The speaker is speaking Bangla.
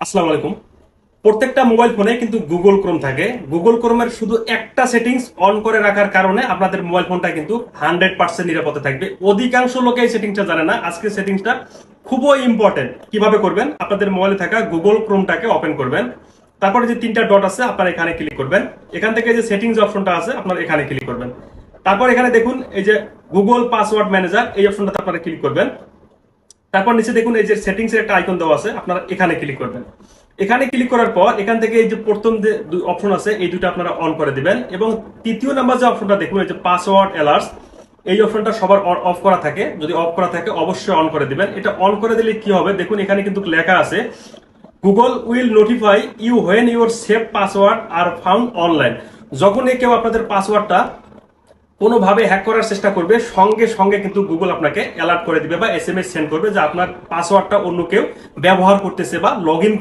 আসসালামু আলাইকুম। প্রত্যেকটা মোবাইল ফোনে কিন্তু গুগল ক্রোম থাকে। গুগল ক্রোমের শুধু একটা সেটিংস অন করে রাখার কারণে আপনাদের মোবাইল ফোনটা কিন্তু 100% নিরাপদে থাকবে। অধিকাংশ লোকে এই সেটিংসটা জানে না। আজকে সেটিংসটা খুবই ইম্পর্টেন্ট। কিভাবে করবেন? আপনাদের মোবাইলে থাকা গুগল ক্রোমটাকে ওপেন করবেন। তারপরে যে তিনটা ডট আছে আপনারা এখানে ক্লিক করবেন। এখান থেকে যে সেটিংস অপশনটা আছে আপনারা এখানে ক্লিক করবেন। তারপর এখানে দেখুন এই যে গুগল পাসওয়ার্ড ম্যানেজার, এই অপশনটাতে আপনারা ক্লিক করবেন। তারপর নিচে দেখুন এই যে সেটিংস এর একটা আইকন দেওয়া আছে, আপনারা এখানে ক্লিক করবেন। এখানে ক্লিক করার পর এখান থেকে এই যে প্রথম যে অপশন আছে এই দুটো আপনারা অন করে দিবেন, এবং তৃতীয় নাম্বার যে অপশনটা দেখুন এই যে পাসওয়ার্ড অ্যালার্টস, এই অপশনটা সবার অফ করা থাকে। যদি অফ করা থাকে অবশ্যই অন করে দিবেন। এটা অন করে দিলে কি হবে দেখুন, এখানে কিন্তু লেখা আছে Google will notify you when your save password are found online. যখনই কেউ আপনাদের পাসওয়ার্ডটা কোনোভাবে হ্যাক করার চেষ্টা করবে, সঙ্গে সঙ্গে কিন্তু গুগল আপনাকে অ্যালার্ট করে দিবে বা এসএমএস সেন্ড করবে যে আপনার পাসওয়ার্ডটা অন্য কেউ ব্যবহার করতেছে বা লগ ইন